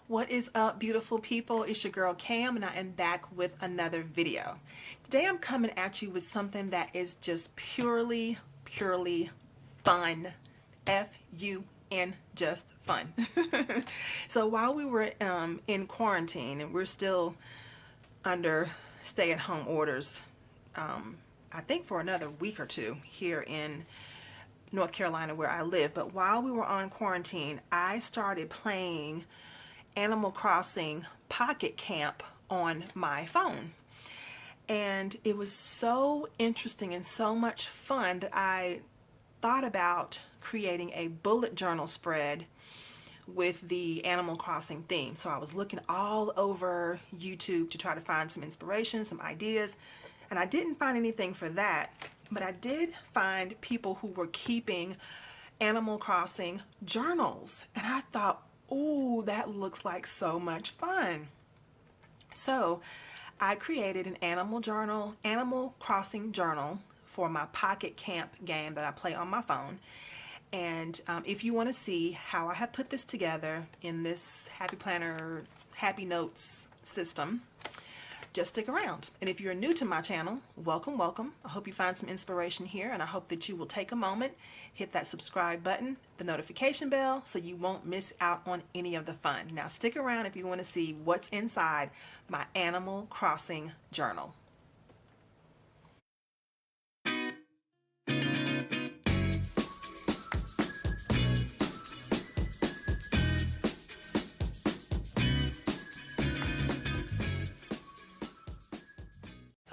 What is up, beautiful people? It's your girl Cam, and I am back with another video. Today I'm coming at you with something that is just purely fun. F-U-N, just fun. So while we were in quarantine, and we're still under stay-at-home orders, I think for another week or two here in North Carolina where I live, but while we were on quarantine, I started playing Animal Crossing Pocket Camp on my phone. And it was so interesting and so much fun that I thought about creating a bullet journal spread with the Animal Crossing theme. So I was looking all over YouTube to try to find some inspiration, some ideas, and I didn't find anything for that, but I did find people who were keeping Animal Crossing journals, and I thought, ooh, that looks like so much fun. So I created an Animal Crossing journal for my Pocket Camp game that I play on my phone. And if you want to see how I have put this together in this Happy Planner, Happy Notes system, just stick around. And if you're new to my channel, welcome, welcome. I hope you find some inspiration here, and I hope that you will take a moment, hit that subscribe button, the notification bell, so you won't miss out on any of the fun. Now stick around if you want to see what's inside my Animal Crossing journal.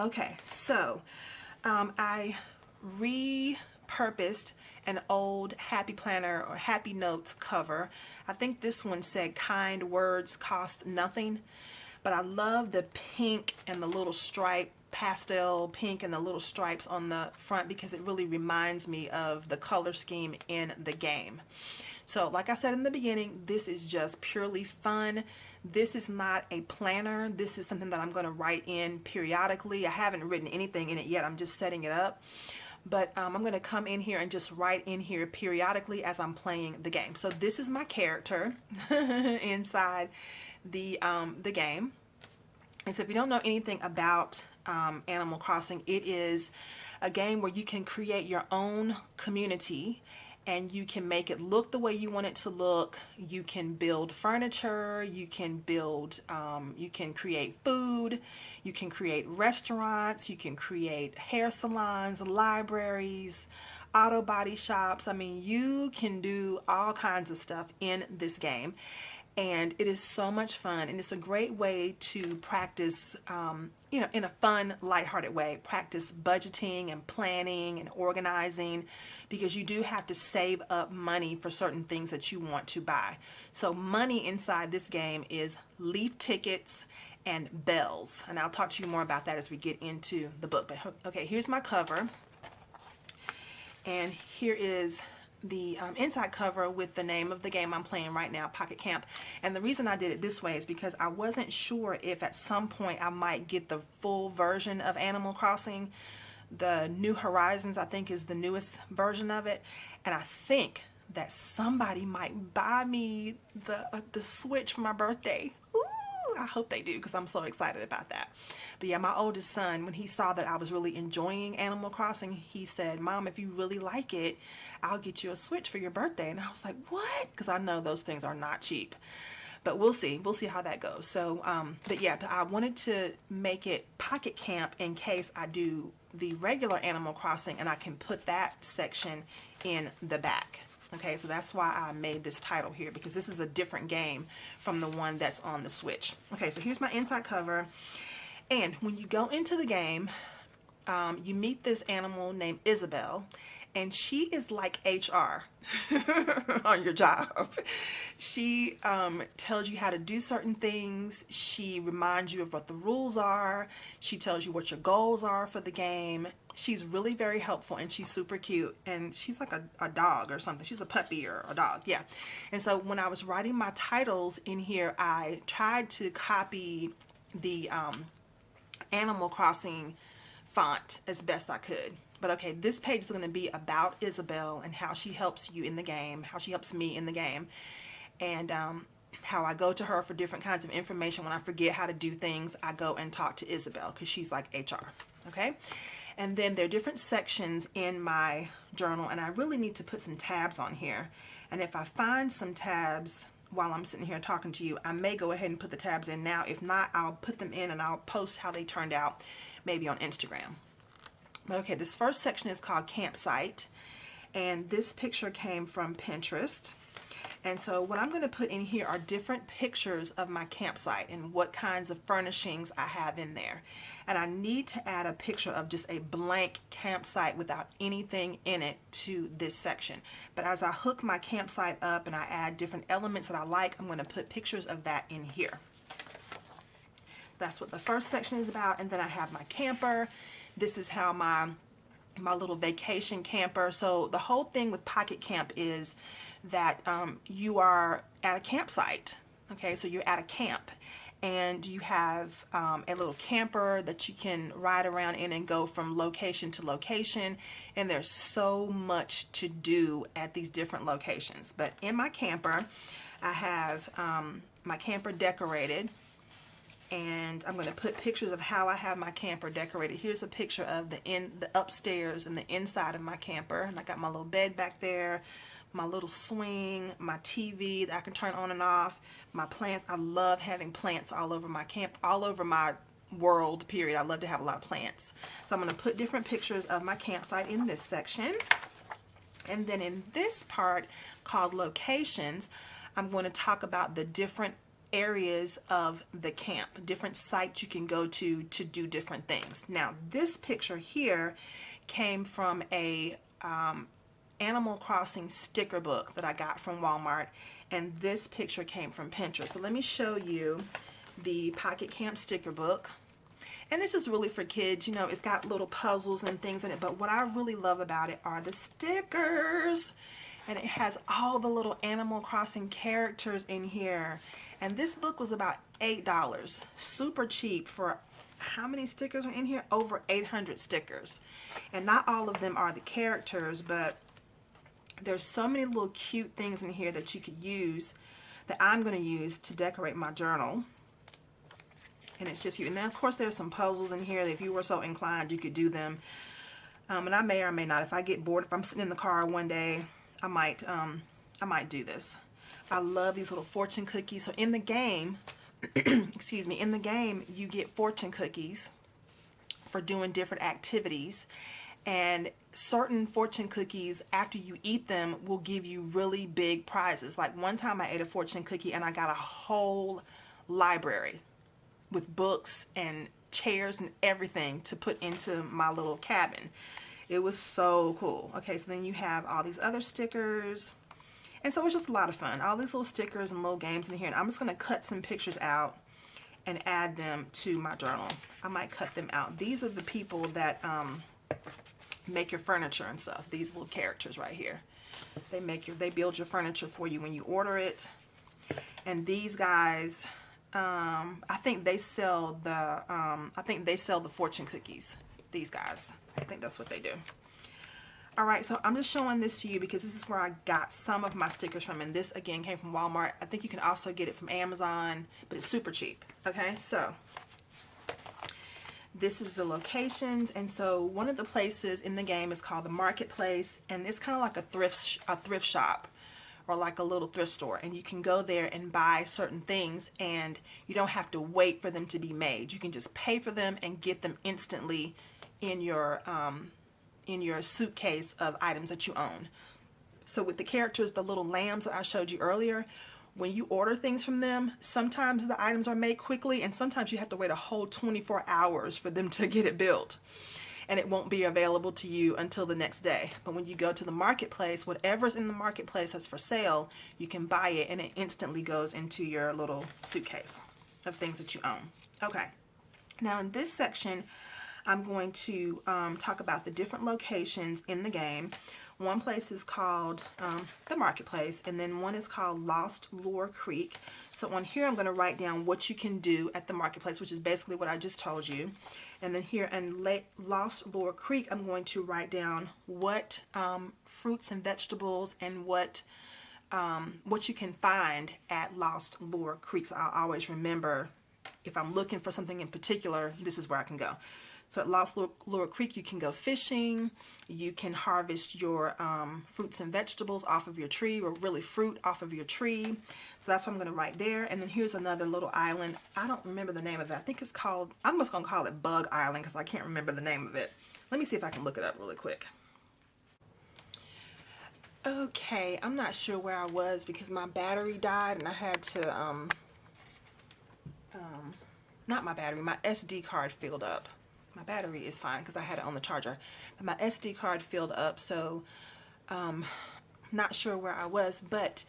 Okay, so I repurposed an old Happy Planner or Happy Notes cover. I think this one said kind words cost nothing, but I love the pink and the little stripe, pastel pink and the little stripes on the front because it really reminds me of the color scheme in the game. So like I said in the beginning, this is just purely fun. This is not a planner. This is something that I'm going to write in periodically. I haven't written anything in it yet. I'm just setting it up. But I'm going to come in here and just write in here periodically as I'm playing the game. So this is my character inside the game. And so if you don't know anything about Animal Crossing, it is a game where you can create your own community and you can make it look the way you want it to look. You can build furniture, you can build, you can create food, you can create restaurants, you can create hair salons, libraries, auto body shops. I mean, you can do all kinds of stuff in this game. And it is so much fun, and it's a great way to practice, you know, in a fun, lighthearted way, practice budgeting and planning and organizing, because you do have to save up money for certain things that you want to buy. So money inside this game is leaf tickets and bells, and I'll talk to you more about that as we get into the book. But okay, here's my cover, and here is the inside cover with the name of the game I'm playing right now, Pocket Camp. And the reason I did it this way is because I wasn't sure if at some point I might get the full version of Animal Crossing. The New Horizons, I think, is the newest version of it, and I think that somebody might buy me the Switch for my birthday. Ooh, I hope they do, because I'm so excited about that. But yeah, my oldest son, when he saw that I was really enjoying Animal Crossing, he said, "Mom, if you really like it, I'll get you a Switch for your birthday." And I was like, what? Because I know those things are not cheap. But we'll see how that goes. So but yeah, I wanted to make it Pocket Camp in case I do the regular Animal Crossing, and I can put that section in the back. Okay, so that's why I made this title here, because this is a different game from the one that's on the Switch. Okay, so here's my inside cover. And when you go into the game, you meet this animal named Isabel, and she is like HR on your job. She tells you how to do certain things. She reminds you of what the rules are. She tells you what your goals are for the game. She's really very helpful, and she's super cute, and she's like a dog or something. She's a puppy or a dog, yeah. And so when I was writing my titles in here, I tried to copy the Animal Crossing font as best I could. But okay, this page is going to be about Isabel and how she helps you in the game, how she helps me in the game. And how I go to her for different kinds of information. When I forget how to do things, I go and talk to Isabel because she's like HR. Okay. And then there are different sections in my journal, and I really need to put some tabs on here. And if I find some tabs while I'm sitting here talking to you, I may go ahead and put the tabs in now. If not, I'll put them in and I'll post how they turned out maybe on Instagram. But okay, this first section is called Campsite, and this picture came from Pinterest. And so what I'm going to put in here are different pictures of my campsite and what kinds of furnishings I have in there. And I need to add a picture of just a blank campsite without anything in it to this section. But as I hook my campsite up and I add different elements that I like, I'm going to put pictures of that in here. That's what the first section is about. And then I have my camper. This is how my little vacation camper. So the whole thing with Pocket Camp is that you are at a campsite. Okay, so you're at a camp and you have a little camper that you can ride around in and go from location to location, and there's so much to do at these different locations. But in my camper, I have my camper decorated, and I'm going to put pictures of how I have my camper decorated. Here's a picture of the upstairs and the inside of my camper. And I got my little bed back there, my little swing, my TV that I can turn on and off, my plants. I love having plants all over my camp, all over my world, period. I love to have a lot of plants. So I'm going to put different pictures of my campsite in this section. And then in this part called Locations, I'm going to talk about the different areas of the camp, different sites you can go to do different things. Now, this picture here came from a Animal Crossing sticker book that I got from Walmart, and this picture came from Pinterest. So let me show you the Pocket Camp sticker book. And this is really for kids. You know, it's got little puzzles and things in it, but what I really love about it are the stickers. And it has all the little Animal Crossing characters in here. And this book was about $8. Super cheap for how many stickers are in here? Over 800 stickers. And not all of them are the characters, but there's so many little cute things in here that you could use, that I'm going to use to decorate my journal. And it's just cute. And then, of course, there's some puzzles in here that if you were so inclined, you could do them. And I may or may not. If I get bored, if I'm sitting in the car one day, I might do this. I love these little fortune cookies. So in the game, excuse me, in the game you get fortune cookies for doing different activities, and certain fortune cookies, after you eat them, will give you really big prizes. Like one time I ate a fortune cookie and I got a whole library with books and chairs and everything to put into my little cabin. It was so cool. Okay, so then you have all these other stickers. And so it's just a lot of fun. All these little stickers and little games in here. And I'm just going to cut some pictures out and add them to my journal. I might cut them out. These are the people that make your furniture and stuff. These little characters right here. They build your furniture for you when you order it. And these guys, I think they sell the fortune cookies. These guys. I think that's what they do. Alright, so I'm just showing this to you because this is where I got some of my stickers from, and this again came from Walmart. I think you can also get it from Amazon, but it's super cheap. Okay, so this is the locations, and so one of the places in the game is called the Marketplace, and it's kind of like a thrift shop or like a little thrift store, and you can go there and buy certain things, and you don't have to wait for them to be made. You can just pay for them and get them instantly in your suitcase of items that you own. So with the characters, the little lambs that I showed you earlier, when you order things from them, sometimes the items are made quickly, and sometimes you have to wait a whole 24 hours for them to get it built, and it won't be available to you until the next day. But when you go to the Marketplace, whatever's in the Marketplace that's for sale, you can buy it, and it instantly goes into your little suitcase of things that you own. Okay, now in this section I'm going to talk about the different locations in the game. One place is called the Marketplace, and then one is called Lost Lure Creek. So on here I'm going to write down what you can do at the Marketplace, which is basically what I just told you. And then here in Lost Lure Creek, I'm going to write down what fruits and vegetables and what what you can find at Lost Lure Creek. So I'll always remember if I'm looking for something in particular, this is where I can go. So at Lost Lure Creek, you can go fishing. You can harvest your fruits and vegetables off of your tree, or really fruit off of your tree. So that's what I'm going to write there. And then here's another little island. I don't remember the name of it. I think it's called, I'm just going to call it Bug Island because I can't remember the name of it. Let me see if I can look it up really quick. Okay, I'm not sure where I was because my battery died and I had to, not my battery, my SD card filled up. My battery is fine because I had it on the charger. But my SD card filled up, so not sure where I was, but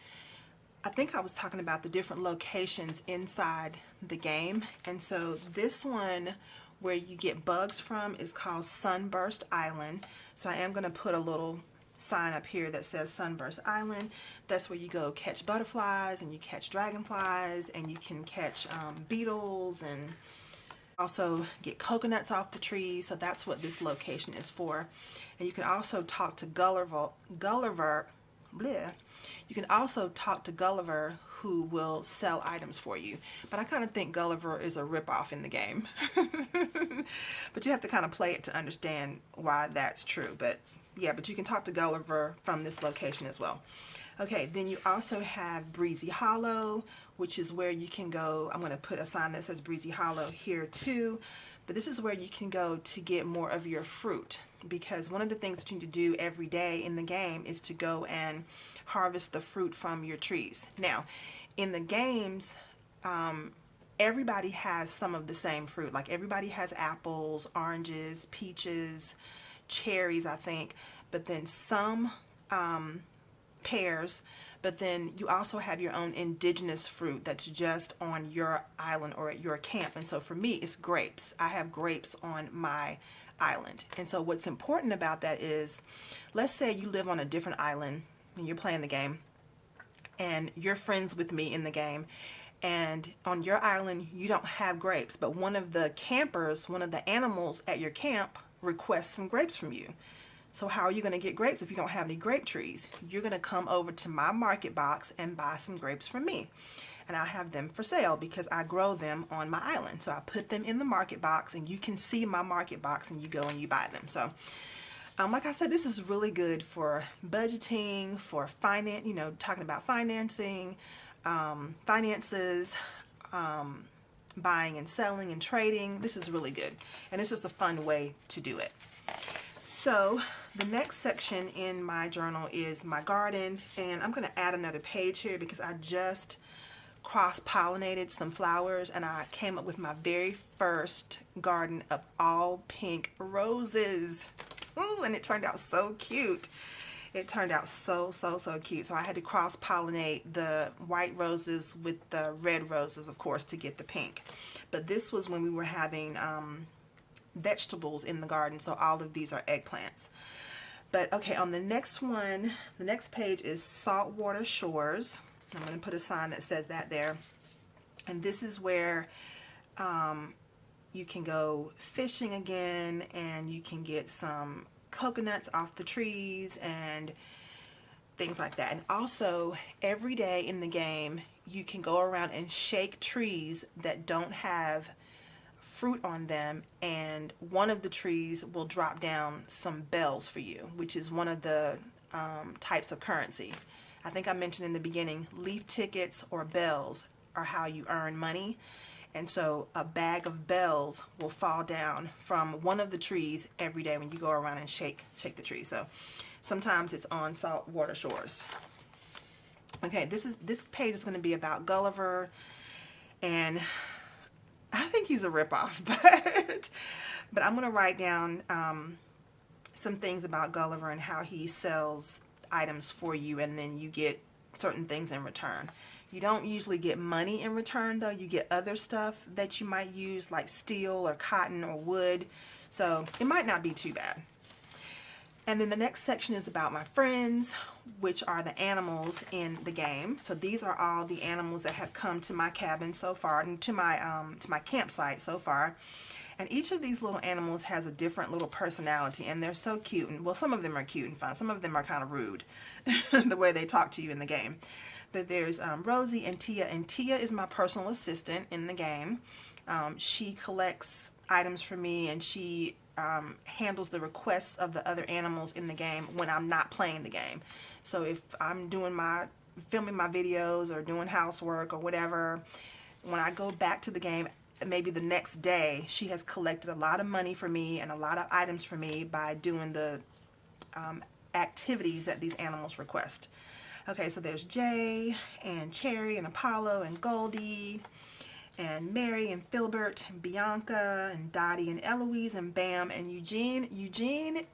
I think I was talking about the different locations inside the game. And so this one where you get bugs from is called Sunburst Island. So I am going to put a little sign up here that says Sunburst Island. That's where you go catch butterflies and you catch dragonflies and you can catch beetles and also get coconuts off the trees. So that's what this location is for. And you can also talk to Gulliver, you can also talk to Gulliver, who will sell items for you. But I kind of think Gulliver is a ripoff in the game. But you have to kind of play it to understand why that's true. But yeah, but you can talk to Gulliver from this location as well. Okay, then you also have Breezy Hollow, which is where you can go. I'm going to put a sign that says Breezy Hollow here too. But this is where you can go to get more of your fruit, because one of the things that you need to do every day in the game is to go and harvest the fruit from your trees. Now, in the games, everybody has some of the same fruit. Like everybody has apples, oranges, peaches, cherries, I think, but then some pears, but then you also have your own indigenous fruit that's just on your island or at your camp. And so for me, it's grapes. I have grapes on my island. And so what's important about that is, let's say you live on a different island and you're playing the game and you're friends with me in the game, and on your island you don't have grapes, but one of the campers, one of the animals at your camp requests some grapes from you. So how are you going to get grapes if you don't have any grape trees? You're going to come over to my market box and buy some grapes from me. And I have them for sale because I grow them on my island. So I put them in the market box and you can see my market box and you go and you buy them. So like I said, this is really good for budgeting, for finance, talking about financing, finances, buying and selling and trading. This is really good. And it's just a fun way to do it. So the next section in my journal is my garden, and I'm going to add another page here because I just cross-pollinated some flowers and I came up with my very first garden of all pink roses. Ooh, and it turned out so cute. It turned out so cute. So I had to cross-pollinate the white roses with the red roses, of course, to get the pink. But this was when we were having vegetables in the garden, so all of these are eggplants. But okay, on the next one, the next page is Saltwater Shores. I'm going to put a sign that says that there. And this is where you can go fishing again, and you can get some coconuts off the trees and things like that. And also, every day in the game, you can go around and shake trees that don't have fruit on them, and one of the trees will drop down some bells for you, which is one of the types of currency. I think I mentioned in the beginning, leaf tickets or bells are how you earn money. And so a bag of bells will fall down from one of the trees every day when you go around and shake the tree. So sometimes it's on Saltwater Shores. Okay, this page is going to be about Gulliver, and I think he's a ripoff, but I'm going to write down some things about Gulliver and how he sells items for you, and then you get certain things in return. You don't usually get money in return, though. You get other stuff that you might use, like steel or cotton or wood, so it might not be too bad. And then the next section is about my friends, which are the animals in the game. So these are all the animals that have come to my cabin so far, and to my campsite so far. And each of these little animals has a different little personality, and they're so cute. And well, some of them are cute and fun. Some of them are kind of rude, the way they talk to you in the game. But there's Rosie and Tia, and Tia is my personal assistant in the game. She collects items for me, and she handles the requests of the other animals in the game when I'm not playing the game. So if I'm filming my videos or doing housework or whatever, when I go back to the game, maybe the next day, she has collected a lot of money for me and a lot of items for me by doing the activities that these animals request. Okay, so there's Jay and Cherry and Apollo and Goldie and Mary and Filbert and Bianca and Dottie and Eloise and Bam and Eugene. Eugene,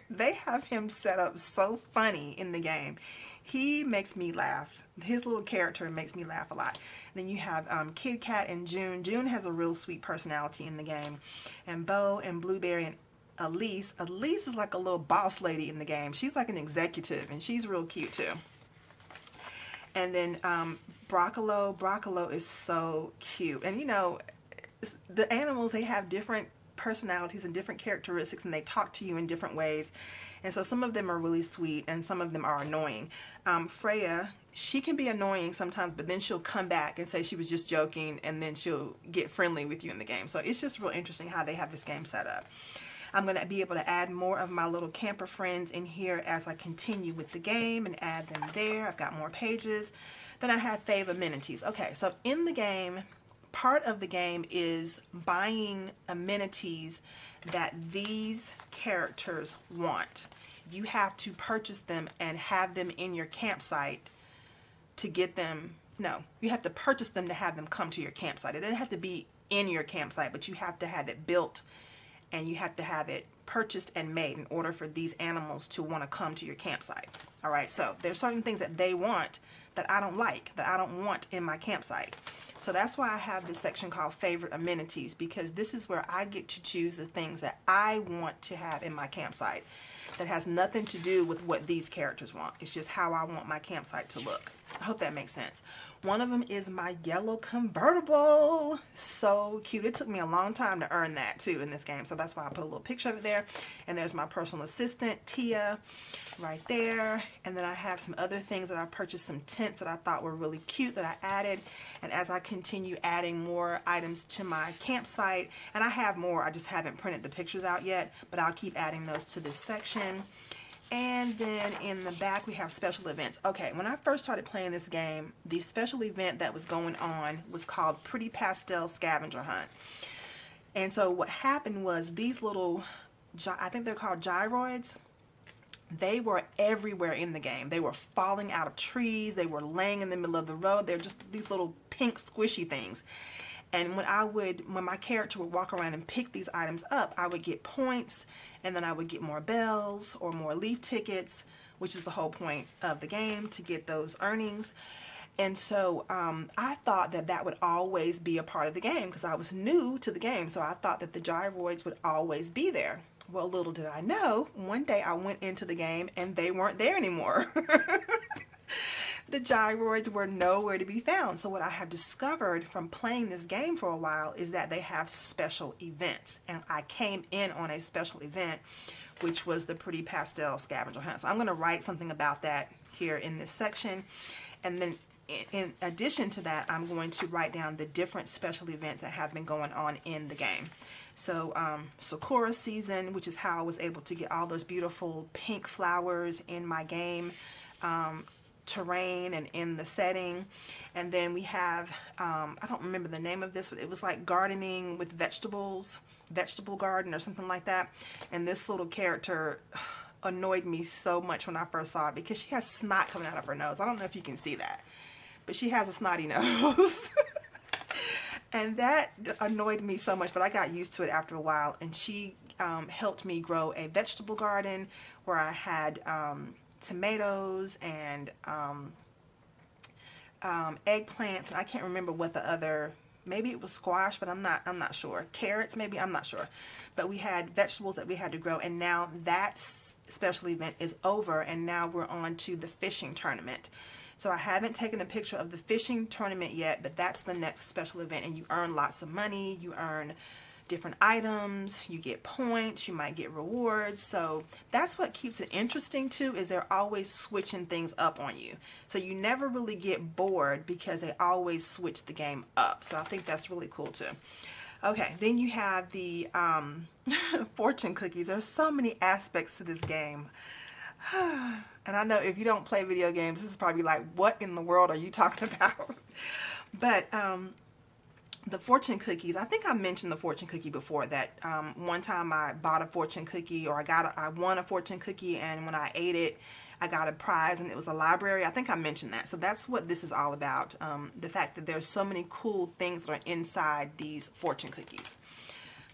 they have him set up so funny in the game. He makes me laugh. His little character makes me laugh a lot. Then you have Kid Kat and June. June has a real sweet personality in the game. And Bo and Blueberry and Elise. Elise is like a little boss lady in the game. She's like an executive, and she's real cute too. And then Broccolo. Broccolo is so cute. And you know, the animals, they have different personalities and different characteristics, and they talk to you in different ways. And so some of them are really sweet and some of them are annoying. Freya, she can be annoying sometimes, but then she'll come back and say she was just joking, and then she'll get friendly with you in the game. So it's just real interesting how they have this game set up. I'm going to be able to add more of my little camper friends in here as I continue with the game and add them there. I've got more pages. Then I have Fave Amenities. Okay, so in the game, part of the game is buying amenities that these characters want. You have to purchase them and have them in your campsite to get them. No, you have to purchase them to have them come to your campsite. It doesn't have to be in your campsite, but you have to have it built and you have to have it purchased and made in order for these animals to want to come to your campsite. All right, so there's certain things that they want that I don't like, that I don't want in my campsite. So that's why I have this section called Favorite Amenities, because this is where I get to choose the things that I want to have in my campsite that has nothing to do with what these characters want. It's just how I want my campsite to look. I hope that makes sense. One of them is my yellow convertible. So cute. It took me a long time to earn that too in this game. So that's why I put a little picture of it there. And there's my personal assistant, Tia, right there. And then I have some other things that I purchased, some tents that I thought were really cute that I added. And as I continue adding more items to my campsite, and I have more, I just haven't printed the pictures out yet, but I'll keep adding those to this section. And then in the back we have special events. Okay, when I first started playing this game, the special event that was going on was called Pretty Pastel Scavenger Hunt. And so what happened was these little, I think they're called gyroids, they were everywhere in the game. They were falling out of trees, they were laying in the middle of the road. They're just these little pink squishy things. And when my character would walk around and pick these items up, I would get points, and then I would get more bells or more leaf tickets, which is the whole point of the game, to get those earnings. And so I thought that that would always be a part of the game because I was new to the game. So I thought that the gyroids would always be there. Well, little did I know, one day I went into the game and they weren't there anymore. The gyroids were nowhere to be found. So what I have discovered from playing this game for a while is that they have special events. And I came in on a special event, which was the Pretty Pastel Scavenger Hunt. So I'm going to write something about that here in this section. And then in addition to that, I'm going to write down the different special events that have been going on in the game. So Sakura season, which is how I was able to get all those beautiful pink flowers in my game terrain and in the setting. And then we have, I don't remember the name of this, but it was like gardening with vegetables, vegetable garden or something like that. And this little character annoyed me so much when I first saw it because she has snot coming out of her nose. I don't know if you can see that, but she has a snotty nose. And that annoyed me so much, but I got used to it after a while. And she helped me grow a vegetable garden where I had tomatoes and eggplants, and I can't remember what the other, maybe it was squash, but I'm not sure. Carrots, maybe, I'm not sure. But we had vegetables that we had to grow, and now that special event is over, and now we're on to the fishing tournament. So I haven't taken a picture of the fishing tournament yet, but that's the next special event, and you earn lots of money. You earn different items, you get points, you might get rewards. So that's what keeps it interesting too, is they're always switching things up on you. So you never really get bored because they always switch the game up. So I think that's really cool too. Okay, then you have the fortune cookies. There's so many aspects to this game. And I know if you don't play video games, this is probably like, what in the world are you talking about? But the fortune cookies, I think I mentioned the fortune cookie before, that one time I bought a fortune cookie, or I won a fortune cookie, and when I ate it, I got a prize, and it was a library. I think I mentioned that. So that's what this is all about. The fact that there's so many cool things that are inside these fortune cookies.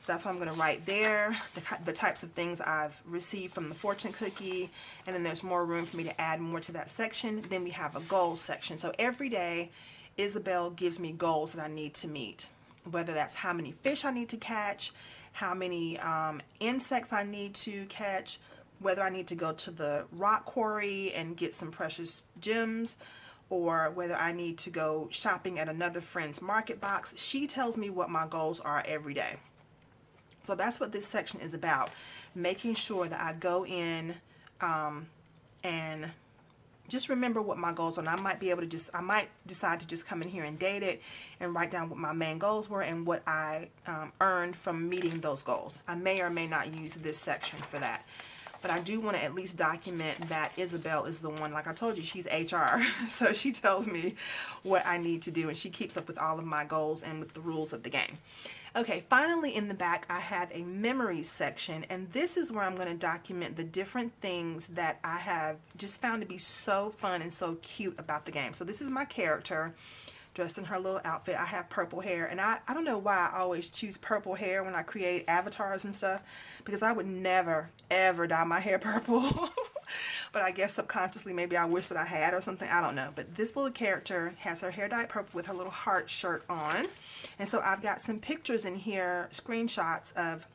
So that's what I'm going to write there, the types of things I've received from the fortune cookie, and then there's more room for me to add more to that section. Then we have a goals section. So every day, Isabel gives me goals that I need to meet, whether that's how many fish I need to catch, how many insects I need to catch, whether I need to go to the rock quarry and get some precious gems, or whether I need to go shopping at another friend's market box. She tells me what my goals are every day. So that's what this section is about, making sure that I go in and just remember what my goals are. And I might be able to I might decide to just come in here and date it and write down what my main goals were and what I earned from meeting those goals. I may or may not use this section for that. But I do want to at least document that Isabel is the one, like I told you, she's HR. So she tells me what I need to do, and she keeps up with all of my goals and with the rules of the game. Okay, finally in the back I have a memories section, and this is where I'm going to document the different things that I have just found to be so fun and so cute about the game. So this is my character dressed in her little outfit. I have purple hair, and I don't know why I always choose purple hair when I create avatars and stuff, because I would never ever dye my hair purple. But I guess subconsciously maybe I wish that I had or something, I don't know. But this little character has her hair dyed purple with her little heart shirt on. And so I've got some pictures in here, screenshots of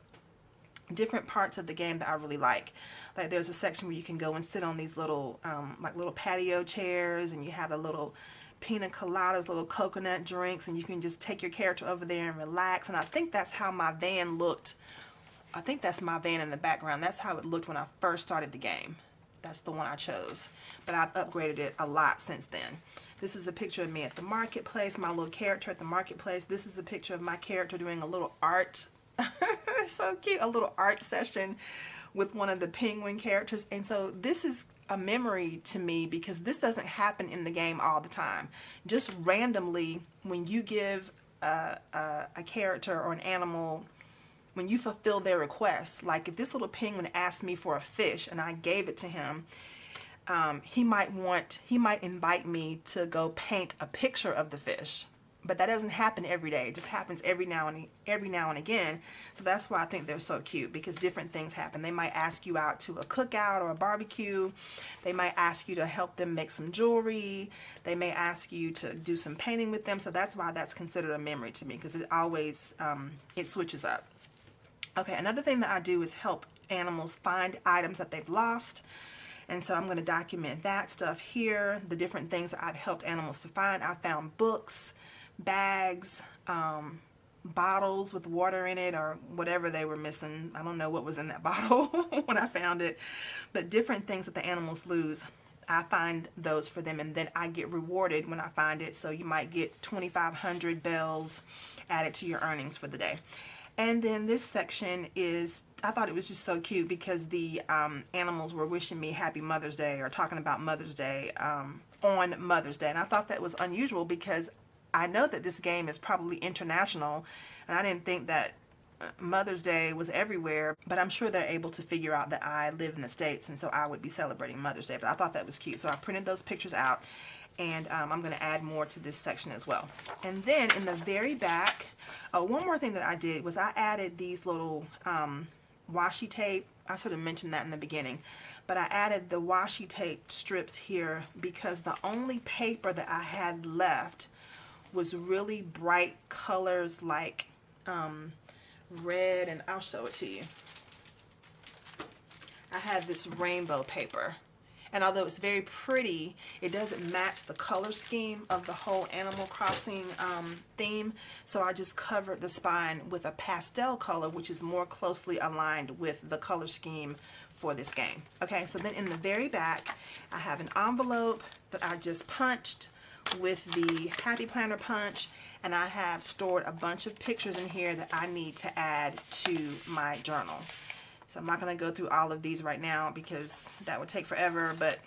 different parts of the game that I really like. Like there's a section where you can go and sit on these little like little patio chairs, and you have a little pina coladas, little coconut drinks, and you can just take your character over there and relax. And I think that's how my van looked. I think that's my van in the background. That's how it looked when I first started the game. That's the one I chose, but I've upgraded it a lot since then. This is a picture of me at the marketplace, my little character at the marketplace. This is a picture of my character doing a little art. So cute, a little art session with one of the penguin characters. And so this is a memory to me because this doesn't happen in the game all the time. Just randomly, when you give a character or an animal, when you fulfill their request, like if this little penguin asked me for a fish and I gave it to him, he might invite me to go paint a picture of the fish. But that doesn't happen every day. It just happens every now and again. So that's why I think they're so cute, because different things happen. They might ask you out to a cookout or a barbecue. They might ask you to help them make some jewelry. They may ask you to do some painting with them. So that's why that's considered a memory to me, because it always it switches up. Okay, another thing that I do is help animals find items that they've lost. And so I'm going to document that stuff here, the different things that I've helped animals to find. I found books, bags, bottles with water in it, or whatever they were missing. I don't know what was in that bottle when I found it. But different things that the animals lose, I find those for them, and then I get rewarded when I find it. So you might get 2,500 bells added to your earnings for the day. And then this section is, I thought it was just so cute because the animals were wishing me happy Mother's Day, or talking about Mother's Day on Mother's Day. And I thought that was unusual because I know that this game is probably international, and I didn't think that Mother's Day was everywhere, but I'm sure they're able to figure out that I live in the States, and so I would be celebrating Mother's Day. But I thought that was cute, so I printed those pictures out, and I'm going to add more to this section as well. And then in the very back, one more thing that I did was I added these little washi tape. I should have mentioned that in the beginning, but I added the washi tape strips here because the only paper that I had left was really bright colors like red, and I'll show it to you. I had this rainbow paper, And although it's very pretty, it doesn't match the color scheme of the whole Animal Crossing theme. So I just covered the spine with a pastel color, which is more closely aligned with the color scheme for this game. Okay, so then in the very back, I have an envelope that I just punched with the Happy Planner punch, and I have stored a bunch of pictures in here that I need to add to my journal. So I'm not going to go through all of these right now because that would take forever, but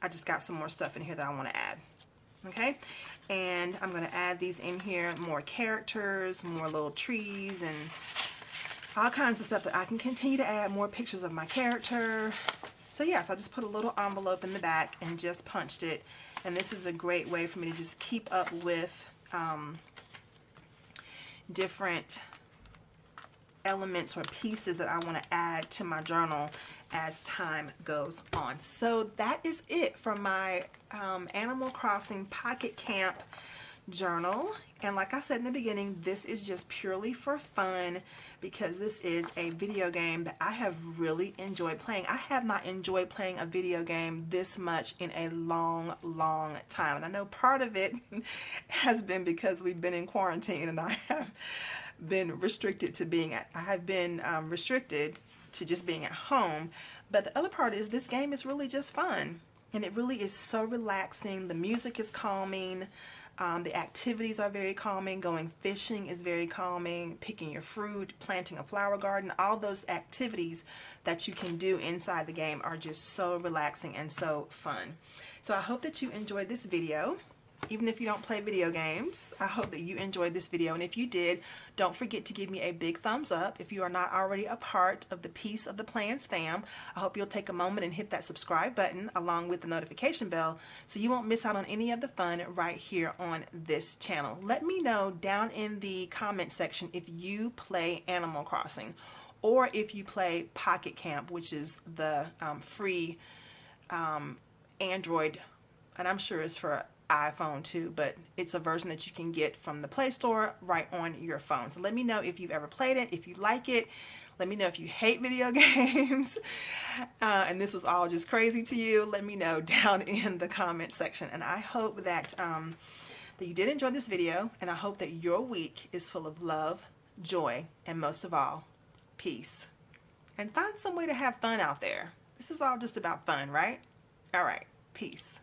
I just got some more stuff in here that I want to add. Okay, and I'm going to add these in here, more characters, more little trees, and all kinds of stuff that I can continue to add more pictures of my character. So yes, I just put a little envelope in the back and just punched it. And this is a great way for me to just keep up with different elements or pieces that I want to add to my journal as time goes on. So that is it for my Animal Crossing Pocket Camp journal. And like I said in the beginning, this is just purely for fun because this is a video game that I have really enjoyed playing. I have not enjoyed playing a video game this much in a long time. And I know part of it has been because we've been in quarantine and I have been restricted to being at, I have been restricted to just being at home. But the other part is this game is really just fun. And it really is so relaxing. The music is calming. The activities are very calming. Going fishing is very calming. Picking your fruit, planting a flower garden, all those activities that you can do inside the game are just so relaxing and so fun. So I hope that you enjoyed this video. Even if you don't play video games, I hope that you enjoyed this video. And if you did, don't forget to give me a big thumbs up. If you are not already a part of the Piece of the Plans fam, I hope you'll take a moment and hit that subscribe button along with the notification bell so you won't miss out on any of the fun right here on this channel. Let me know down in the comment section if you play Animal Crossing or if you play Pocket Camp, which is the free Android, and I'm sure it's for iPhone too, but it's a version that you can get from the Play Store right on your phone. So let me know if you've ever played it, if you like it. Let me know if you hate video games and this was all just crazy to you. Let me know down in the comment section. And I hope that that you did enjoy this video, and I hope that your week is full of love, joy, and most of all, peace. And find some way to have fun out there. This is all just about fun, right? All right, peace.